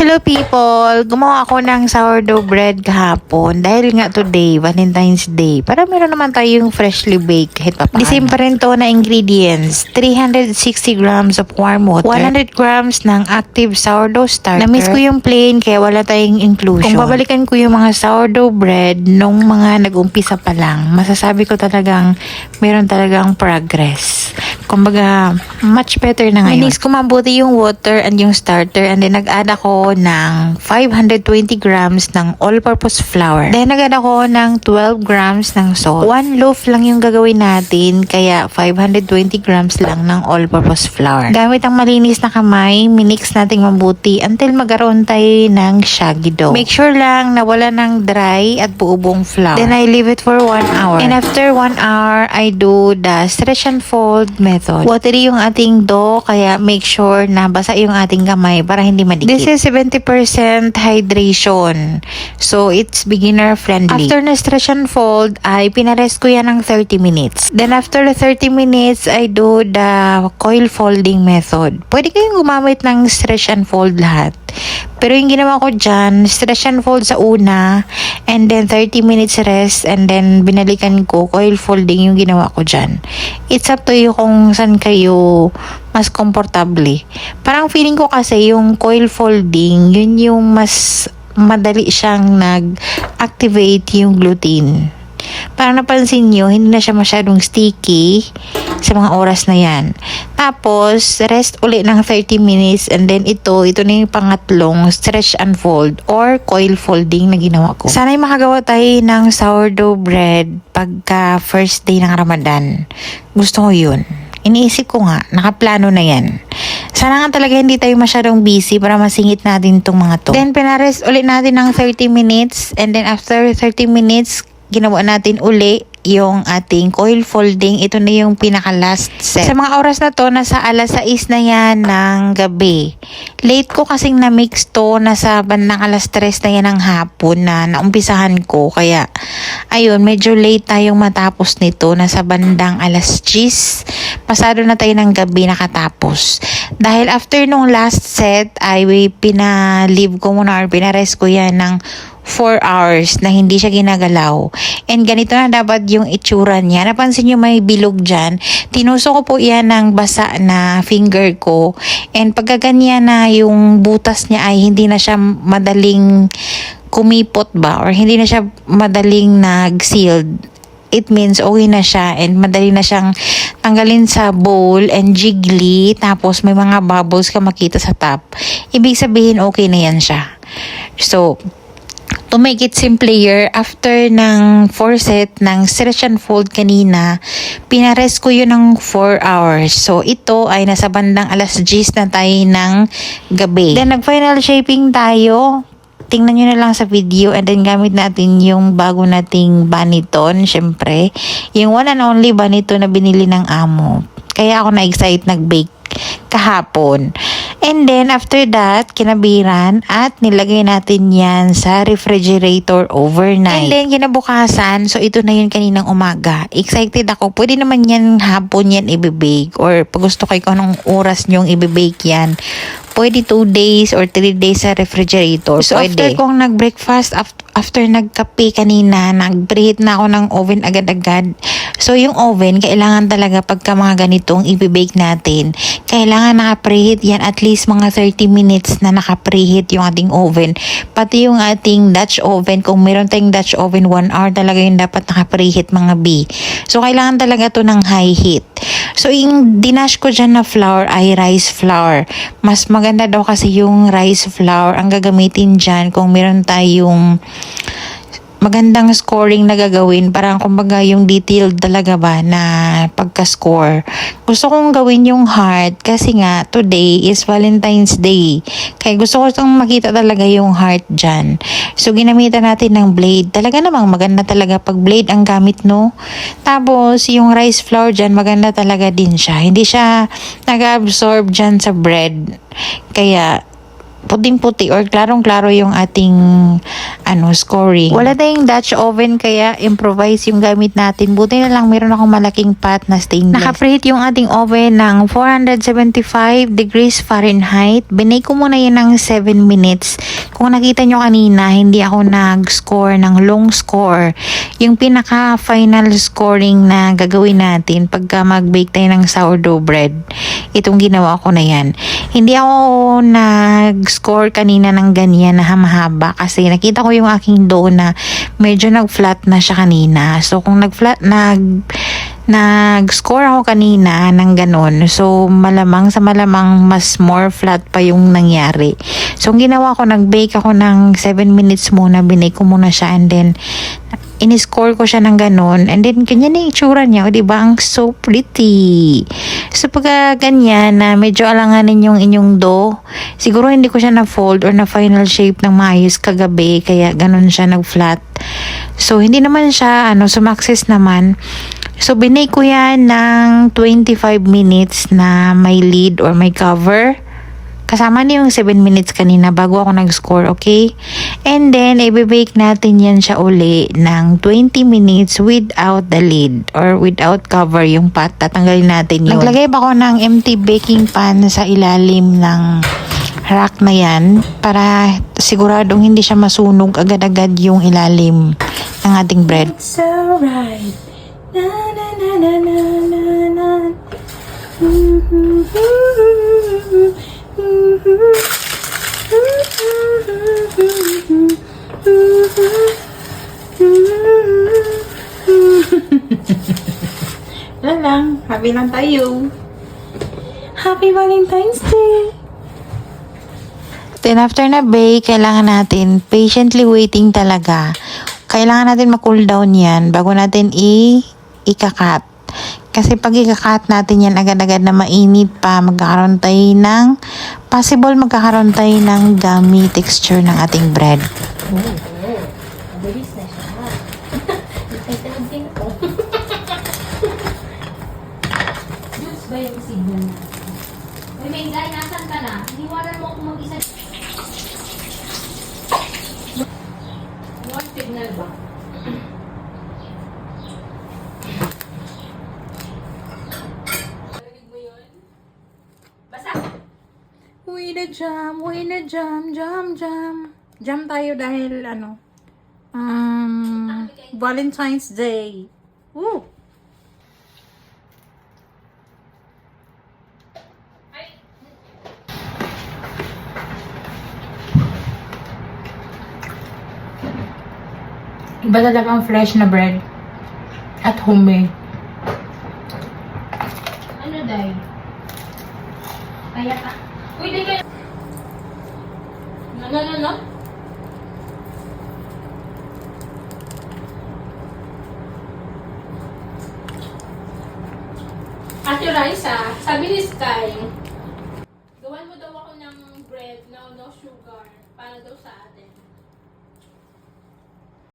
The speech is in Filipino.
Hello people! Gumawa ako ng sourdough bread kahapon dahil nga today, Valentine's Day. Para meron naman tayong freshly baked kahit pa paano. The same pa rin to na ingredients. 360 grams of warm water. 100 grams ng active sourdough starter. Na-miss ko yung plain kaya wala tayong inclusion. Kung babalikan ko yung mga sourdough bread nung mga nag-umpisa pa lang, masasabi ko talagang meron talagang progress. Kumbaga, much better na ngayon. Minis ko mabuti yung water and yung starter and then nag-add ako ng 520 grams ng all-purpose flour. Then nag-add ako ng 12 grams ng salt. 1 loaf lang yung gagawin natin kaya 520 grams lang ng all-purpose flour. Gamit ang malinis na kamay, minix natin mabuti until magkaroon tayo ng shaggy dough. Make sure lang na wala ng dry at buo-buong flour. Then I leave it for 1 hour. And after 1 hour, I do the stretch and fold method. Watery yung ating dough kaya make sure na basa yung ating kamay para hindi madikit. This is 70% hydration. So it's beginner friendly. After na stretch and fold ay pinarest ko yan ng 30 minutes. Then after 30 minutes I do the coil folding method. Pwede kayong gumamit ng stretch and fold lahat. Pero yung ginawa ko dyan, stretch and fold sa una, and then 30 minutes rest, and then binalikan ko, coil folding yung ginawa ko dyan. It's up to you kung saan kayo mas komportable. Parang feeling ko kasi yung coil folding, yun yung mas madali siyang nag-activate yung gluten. Parang napansin nyo, hindi na siya masyadong sticky sa mga oras na yan. Tapos, rest ulit ng 30 minutes and then ito na yung pangatlong stretch and fold or coil folding na ginawa ko. Sana'y makagawa tayo ng sourdough bread pagka first day ng Ramadan. Gusto ko yun. Iniisip ko nga, nakaplano na yan. Sana nga talaga hindi tayo masyadong busy para masingit natin itong mga to. Then, pinarest ulit natin ng 30 minutes and then after 30 minutes, ginawa natin uli yung ating coil folding. Ito na yung pinaka-last set. Sa mga oras na to, nasa alas 6 na yan ng gabi. Late ko kasing na-mix to, nasa bandang alas 3 na yan ng hapon na naumpisahan ko. Kaya, ayun, medyo late tayong matapos nito. Nasa bandang alas 10. Pasado na tayo ng gabi nakatapos. Dahil after nung last set, ay pinalive ko muna or pinarest ko yan ng 4 hours na hindi siya ginagalaw. And ganito na dapat yung itsura niya. Napansin nyo may bilog dyan. Tinusok ko po yan ng basa na finger ko. And pagkaganyan na yung butas niya ay hindi na siya madaling kumipot ba? Or hindi na siya madaling nag-sealed. It means okay na siya and madali na siyang tanggalin sa bowl and jiggly. Tapos may mga bubbles ka makita sa top. Ibig sabihin okay na yan siya. So, to make it simpler, after ng 4 set ng stretch and fold kanina, pinarest ko yun ng 4 hours. So, ito ay nasa bandang alas 10 na tayo ng gabi. Then, nag-final shaping tayo. Tingnan nyo na lang sa video and then gamit natin yung bago nating baniton, syempre. Yung one and only baniton na binili ng amo. Kaya ako na-excite nag-bake kahapon. And then, after that, kinabiran at nilagay natin yan sa refrigerator overnight. And then, kinabukasan, so ito na yun kaninang umaga. Excited ako. Pwede naman yan hapon yan ibibake or pag gusto kayo kung anong oras nyong ibibake yan. Pwede 2 days or 3 days sa refrigerator. So, after kong nag-breakfast, after nagkape kanina, nag-preheat na ako ng oven agad-agad. So, yung oven, kailangan talaga pagka mga ganitong ibibake natin, kailangan naka-preheat yan at least mga 30 minutes na naka-preheat yung ating oven. Pati yung ating Dutch oven, kung meron tayong Dutch oven, 1 hour talaga yung dapat naka-preheat mga B. So, kailangan talaga to ng high heat. So, yung dinash ko dyan na flour ay rice flour. Mas maganda daw kasi yung rice flour ang gagamitin dyan kung meron tayong magandang scoring na gagawin. Parang kumbaga yung detailed talaga ba na pagka-score. Gusto kong gawin yung heart kasi nga today is Valentine's Day. Kaya gusto ko itong makita talaga yung heart dyan. So ginamitan natin ng blade. Talaga namang maganda talaga pag blade ang gamit, no? Tapos yung rice flour dyan maganda talaga din siya. Hindi siya nag-absorb dyan sa bread. Kaya puting-puti or klarong-klaro yung ating scoring. Wala tayong Dutch oven kaya improvise yung gamit natin. Buti na lang meron akong malaking pot na stainless. Naka-preheat yung ating oven ng 475 degrees Fahrenheit. Binake ko muna yun ng 7 minutes. Kung nakita nyo kanina, hindi ako nag-score ng long score. Yung pinaka-final scoring na gagawin natin pagka mag-bake tayo ng sourdough bread. Itong ginawa ko na yan. Hindi ako nag-score kanina ng ganyan na mahaba kasi nakita ko yung aking dough na medyo nag-flat na siya kanina. So kung nag-score ako kanina ng ganon, so malamang mas more flat pa yung nangyari. So ang ginawa ko, nag-bake ako ng 7 minutes muna, binake ko muna siya and then in-score ko siya ng ganon and then ganyan na yung itsura niya, o diba? Ang so pretty. So pagka ganyan na medyo alanganin yung inyong dough, siguro hindi ko siya na-fold or na-final shape ng maayos kagabi kaya ganon siya nag-flat. So hindi naman siya sumakses naman. So binake ko yan ng 25 minutes na may lid or may cover. Kasama na yung 7 minutes kanina bago ako nag-score, okay? And then, i-bake natin yan siya uli ng 20 minutes without the lid or without cover yung pot. Tatanggalin natin yun. Naglagay ba ako ng empty baking pan sa ilalim ng rack na yan para siguradong hindi siya masunog agad-agad yung ilalim ng ating bread. It's alright. Na na na na na na na. Wala lang. Happy lang tayo. Happy Valentine's Day. Then after na bake, kailangan natin patiently waiting talaga. Kailangan natin ma-cool down yan bago natin ikakat. Kasi pag ikakat natin yan agad-agad na mainit pa, magkakaroon tayo ng gummy texture ng ating bread. Mabilis na siya. Excited din ako. Diyos ba yung signal natin? Uy, Mengay, nasan ka na? Iniwanan mo ako mag-isa. One signal ba? Narinig mo yun? Basa! Uy na jam. Jam tayo dahil Valentine's Day. Woo! Iba talaga ang fresh na bread at homemade. Ano, Day? Kaya ka? Uy, di kayo! No? Ate Raisa, sabi ni Sky, gawan mo daw ako ng bread, no sugar, para daw sa atin.